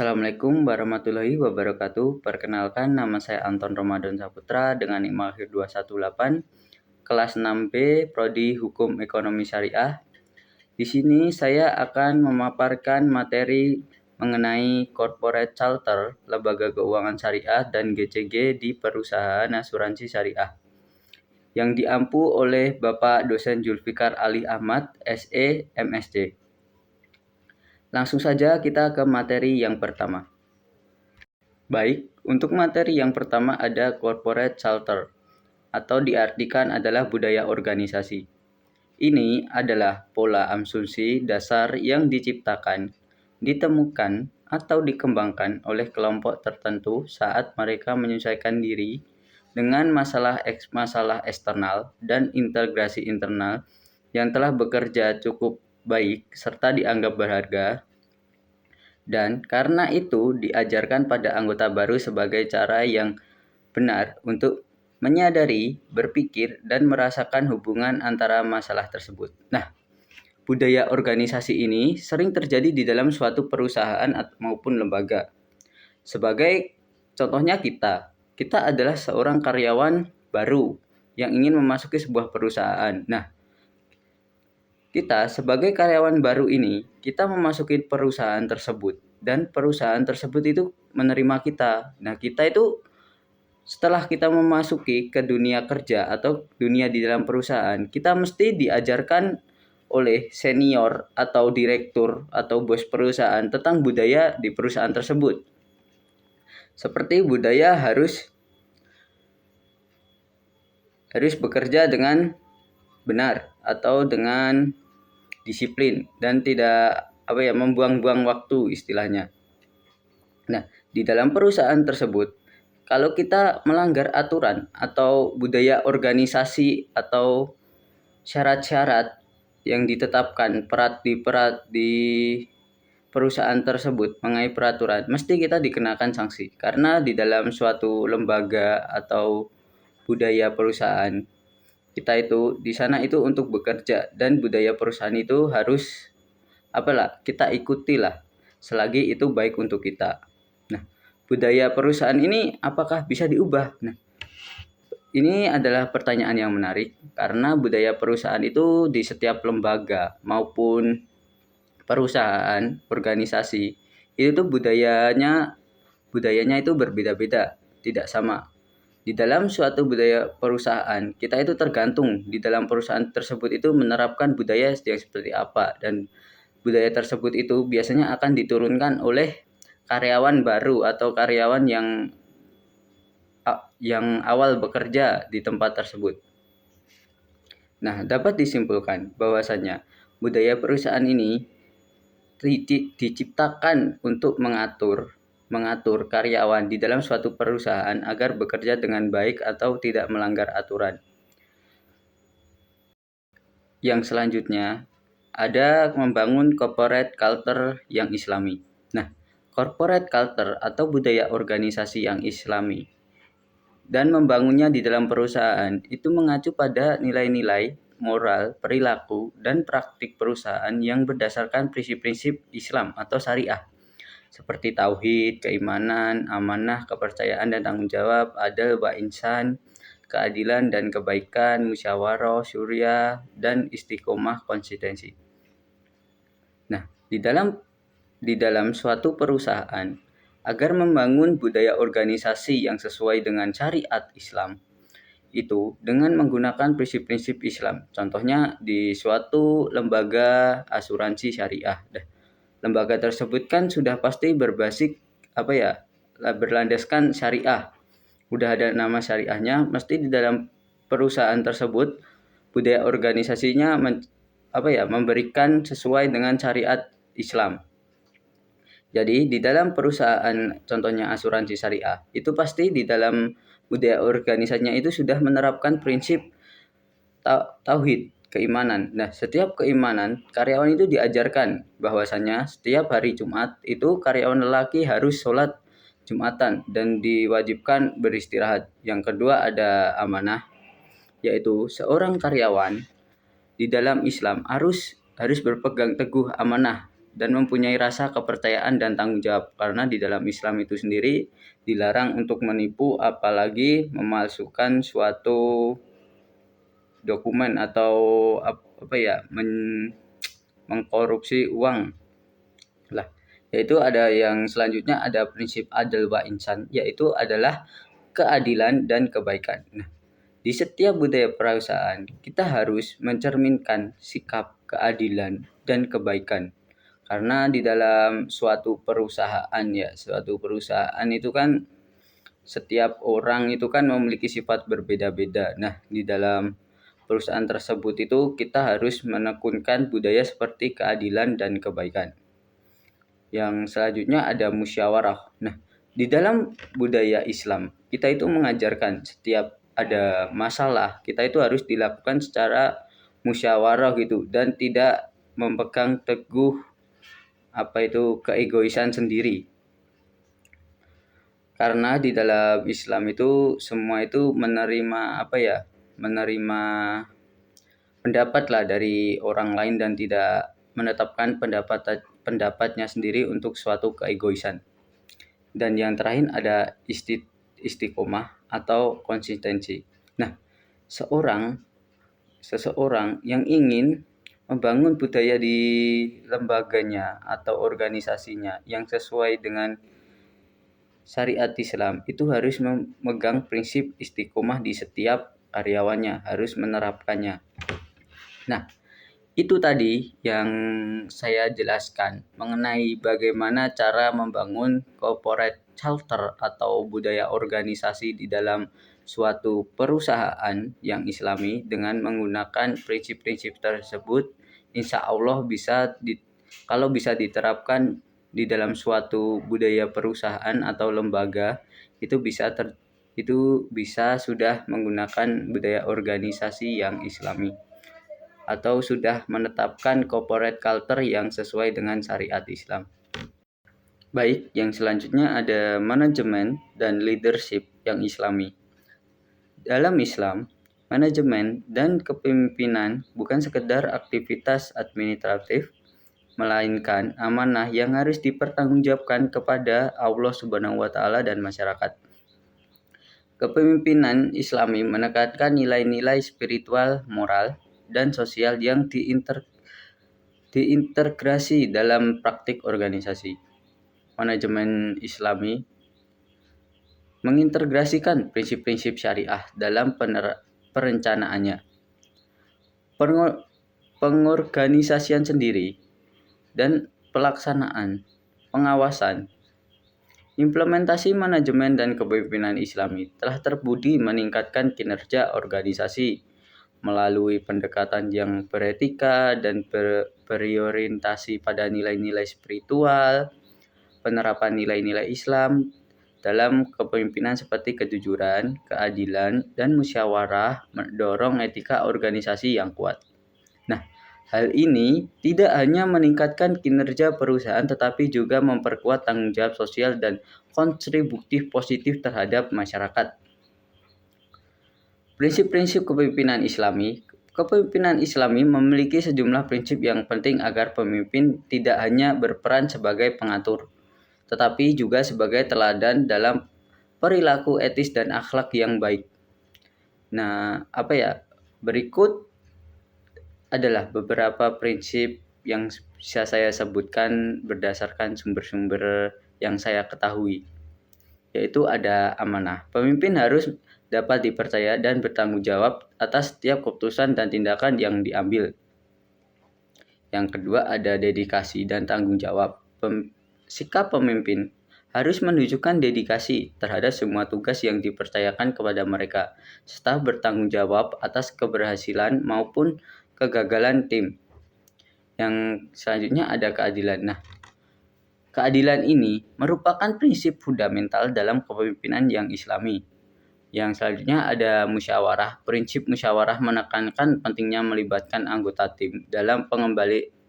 Assalamualaikum warahmatullahi wabarakatuh. Perkenalkan, nama saya Anton Ramadan Saputra dengan NIM akhir 218, kelas 6B, Prodi Hukum Ekonomi Syariah. Di sini saya akan memaparkan materi mengenai corporate charter, lembaga keuangan syariah dan GCG di perusahaan asuransi syariah, yang diampu oleh Bapak Dosen Zulfikar Ali Ahmad, SE, MSc. Langsung saja kita ke materi yang pertama. Baik, untuk materi yang pertama ada corporate charter, atau diartikan adalah budaya organisasi. Ini adalah pola asumsi dasar yang diciptakan, ditemukan, atau dikembangkan oleh kelompok tertentu saat mereka menyesuaikan diri dengan masalah eksternal dan integrasi internal yang telah bekerja cukup baik serta dianggap berharga, dan karena itu diajarkan pada anggota baru sebagai cara yang benar untuk menyadari, berpikir, dan merasakan hubungan antara masalah tersebut. Nah, budaya organisasi ini sering terjadi di dalam suatu perusahaan maupun lembaga. Sebagai contohnya kita adalah seorang karyawan baru yang ingin memasuki sebuah perusahaan. Nah, kita sebagai karyawan baru ini, kita memasuki perusahaan tersebut dan perusahaan tersebut itu menerima kita. Nah, kita itu setelah kita memasuki ke dunia kerja atau dunia di dalam perusahaan, kita mesti diajarkan oleh senior atau direktur atau bos perusahaan tentang budaya di perusahaan tersebut. Seperti budaya harus bekerja dengan benar atau dengan disiplin dan tidak membuang-buang waktu istilahnya. Nah, di dalam perusahaan tersebut, kalau kita melanggar aturan atau budaya organisasi atau syarat-syarat yang ditetapkan di perusahaan tersebut mengenai peraturan, mesti kita dikenakan sanksi. Karena di dalam suatu lembaga atau budaya perusahaan, kita itu di sana itu untuk bekerja, dan budaya perusahaan itu harus kita ikutilah selagi itu baik untuk kita. Nah, budaya perusahaan ini apakah bisa diubah? Nah, ini adalah pertanyaan yang menarik karena budaya perusahaan itu di setiap lembaga maupun perusahaan, organisasi, itu tuh budayanya itu berbeda-beda, tidak sama. Di dalam suatu budaya perusahaan, kita itu tergantung di dalam perusahaan tersebut itu menerapkan budaya yang seperti apa, dan budaya tersebut itu biasanya akan diturunkan oleh karyawan baru atau karyawan yang awal bekerja di tempat tersebut. Nah, dapat disimpulkan bahwasanya budaya perusahaan ini diciptakan untuk mengatur karyawan di dalam suatu perusahaan agar bekerja dengan baik atau tidak melanggar aturan. Yang selanjutnya ada membangun corporate culture yang islami. Nah, corporate culture atau budaya organisasi yang islami dan membangunnya di dalam perusahaan itu mengacu pada nilai-nilai moral, perilaku, dan praktik perusahaan yang berdasarkan prinsip-prinsip Islam atau syariah, seperti tauhid, keimanan, amanah, kepercayaan dan tanggung jawab, adil wa insan, keadilan dan kebaikan, musyawarah, syuriah, dan istiqomah konsistensi. Nah, di dalam suatu perusahaan, agar membangun budaya organisasi yang sesuai dengan syariat Islam, itu dengan menggunakan prinsip-prinsip Islam. Contohnya di suatu lembaga asuransi syariah. Lembaga tersebut kan sudah pasti berbasis berlandaskan syariah. Udah ada nama syariahnya, mesti di dalam perusahaan tersebut budaya organisasinya memberikan sesuai dengan syariat Islam. Jadi di dalam perusahaan contohnya asuransi syariah, itu pasti di dalam budaya organisasinya itu sudah menerapkan prinsip tauhid, keimanan. Nah, setiap keimanan karyawan itu diajarkan bahwasanya setiap hari Jumat itu karyawan lelaki harus sholat Jumatan dan diwajibkan beristirahat. Yang kedua ada amanah, yaitu seorang karyawan di dalam Islam harus berpegang teguh amanah dan mempunyai rasa kepercayaan dan tanggung jawab, karena di dalam Islam itu sendiri dilarang untuk menipu apalagi memalsukan suatu dokumen atau mengkorupsi uang lah. Yaitu ada yang selanjutnya ada prinsip adil wa insan, yaitu adalah keadilan dan kebaikan. Nah, di setiap budaya perusahaan kita harus mencerminkan sikap keadilan dan kebaikan. Karena di dalam suatu perusahaan itu kan setiap orang itu kan memiliki sifat berbeda-beda. Nah, di dalam perusahaan tersebut itu kita harus menekunkan budaya seperti keadilan dan kebaikan. Yang selanjutnya ada musyawarah. Nah, di dalam budaya Islam, kita itu mengajarkan setiap ada masalah, kita itu harus dilakukan secara musyawarah gitu, dan tidak memegang teguh keegoisan sendiri. Karena di dalam Islam itu semua itu menerima pendapat lah dari orang lain dan tidak menetapkan pendapatnya sendiri untuk suatu keegoisan. Dan yang terakhir ada istiqomah atau konsistensi. Nah, seseorang yang ingin membangun budaya di lembaganya atau organisasinya yang sesuai dengan syariat Islam, itu harus memegang prinsip istiqomah di setiap karyawannya, harus menerapkannya. Nah, itu tadi yang saya jelaskan mengenai bagaimana cara membangun corporate culture atau budaya organisasi di dalam suatu perusahaan yang Islami dengan menggunakan prinsip-prinsip tersebut. Insya Allah kalau bisa diterapkan di dalam suatu budaya perusahaan atau lembaga, itu bisa sudah menggunakan budaya organisasi yang Islami atau sudah menetapkan corporate culture yang sesuai dengan syariat Islam. Baik, yang selanjutnya ada manajemen dan leadership yang Islami. Dalam Islam, manajemen dan kepemimpinan bukan sekedar aktivitas administratif, melainkan amanah yang harus dipertanggungjawabkan kepada Allah Subhanahu wa taala dan masyarakat. Kepemimpinan Islami menekankan nilai-nilai spiritual, moral, dan sosial yang diintegrasi dalam praktik organisasi. Manajemen Islami mengintegrasikan prinsip-prinsip syariah dalam perencanaannya, pengorganisasian sendiri, dan pelaksanaan, pengawasan. Implementasi manajemen dan kepemimpinan Islami telah terbukti meningkatkan kinerja organisasi melalui pendekatan yang beretika dan berorientasi pada nilai-nilai spiritual, penerapan nilai-nilai Islam dalam kepemimpinan seperti kejujuran, keadilan, dan musyawarah mendorong etika organisasi yang kuat. Nah, hal ini tidak hanya meningkatkan kinerja perusahaan tetapi juga memperkuat tanggung jawab sosial dan kontributif positif terhadap masyarakat. Prinsip-prinsip kepemimpinan Islami. Kepemimpinan Islami memiliki sejumlah prinsip yang penting agar pemimpin tidak hanya berperan sebagai pengatur, tetapi juga sebagai teladan dalam perilaku etis dan akhlak yang baik. Nah, berikut adalah beberapa prinsip yang bisa saya sebutkan berdasarkan sumber-sumber yang saya ketahui. Yaitu ada amanah. Pemimpin harus dapat dipercaya dan bertanggung jawab atas setiap keputusan dan tindakan yang diambil. Yang kedua ada dedikasi dan tanggung jawab. Sikap pemimpin harus menunjukkan dedikasi terhadap semua tugas yang dipercayakan kepada mereka, serta bertanggung jawab atas keberhasilan maupun kegagalan tim. Yang selanjutnya ada keadilan. Nah, keadilan ini merupakan prinsip fundamental dalam kepemimpinan yang Islami. Yang selanjutnya ada musyawarah. Prinsip musyawarah menekankan pentingnya melibatkan anggota tim dalam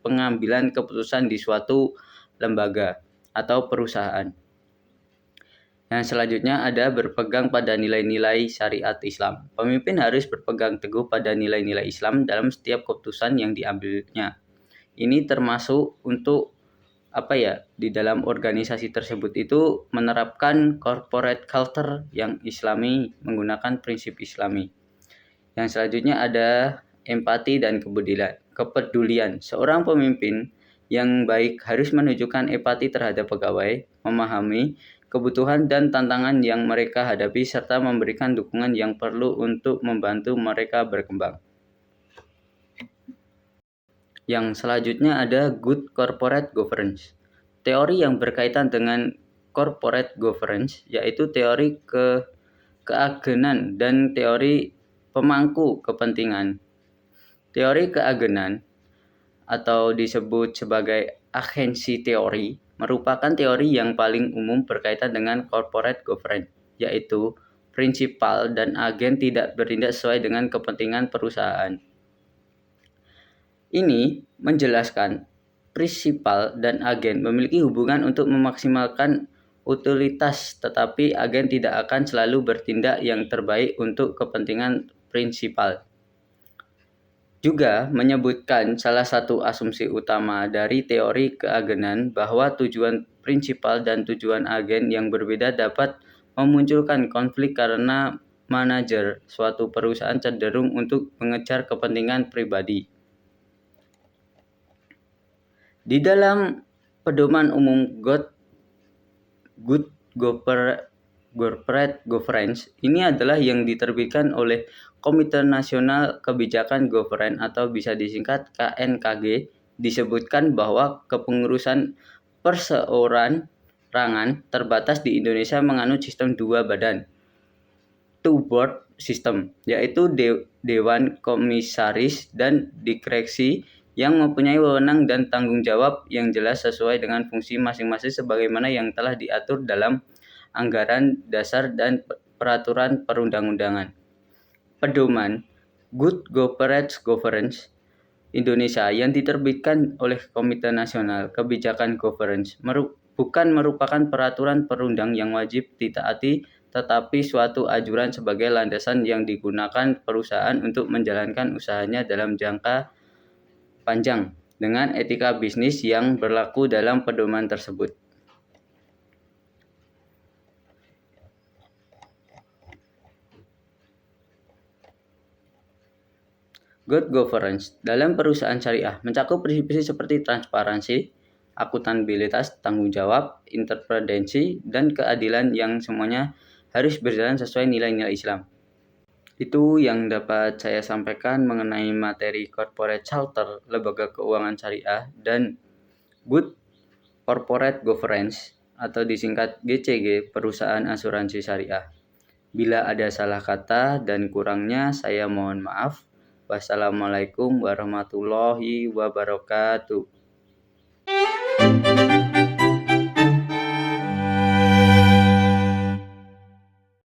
pengambilan keputusan di suatu lembaga atau perusahaan. Yang selanjutnya ada berpegang pada nilai-nilai syariat Islam. Pemimpin harus berpegang teguh pada nilai-nilai Islam dalam setiap keputusan yang diambilnya. Ini termasuk untuk di dalam organisasi tersebut itu menerapkan corporate culture yang islami, menggunakan prinsip islami. Yang selanjutnya ada empati dan kepedulian. Seorang pemimpin yang baik harus menunjukkan empati terhadap pegawai, memahami kebutuhan dan tantangan yang mereka hadapi, serta memberikan dukungan yang perlu untuk membantu mereka berkembang. Yang selanjutnya ada good corporate governance. Teori yang berkaitan dengan corporate governance yaitu teori keagenan dan teori pemangku kepentingan. Teori keagenan atau disebut sebagai agensi teori merupakan teori yang paling umum berkaitan dengan corporate governance, yaitu prinsipal dan agen tidak bertindak sesuai dengan kepentingan perusahaan. Ini menjelaskan prinsipal dan agen memiliki hubungan untuk memaksimalkan utilitas, tetapi agen tidak akan selalu bertindak yang terbaik untuk kepentingan prinsipal. Juga menyebutkan salah satu asumsi utama dari teori keagenan bahwa tujuan prinsipal dan tujuan agen yang berbeda dapat memunculkan konflik karena manajer suatu perusahaan cenderung untuk mengejar kepentingan pribadi. Di dalam pedoman umum good corporate governance ini adalah yang diterbitkan oleh Komite Nasional Kebijakan Governance atau bisa disingkat KNKG, disebutkan bahwa kepengurusan perseorangan terbatas di Indonesia menganut sistem 2 badan, two board system, yaitu Dewan Komisaris dan Direksi yang mempunyai wewenang dan tanggung jawab yang jelas sesuai dengan fungsi masing-masing sebagaimana yang telah diatur dalam anggaran dasar dan peraturan perundang-undangan. Pedoman Good Corporate Governance Indonesia yang diterbitkan oleh Komite Nasional Kebijakan Governance bukan merupakan peraturan perundang yang wajib ditaati, tetapi suatu ajuran sebagai landasan yang digunakan perusahaan untuk menjalankan usahanya dalam jangka panjang dengan etika bisnis yang berlaku dalam pedoman tersebut. Good governance dalam perusahaan syariah mencakup prinsip-prinsip seperti transparansi, akuntabilitas, tanggung jawab, independensi, dan keadilan yang semuanya harus berjalan sesuai nilai-nilai Islam. Itu yang dapat saya sampaikan mengenai materi corporate charter, lembaga keuangan syariah, dan good corporate governance atau disingkat GCG, perusahaan asuransi syariah. Bila ada salah kata dan kurangnya, saya mohon maaf. Wassalamualaikum warahmatullahi wabarakatuh.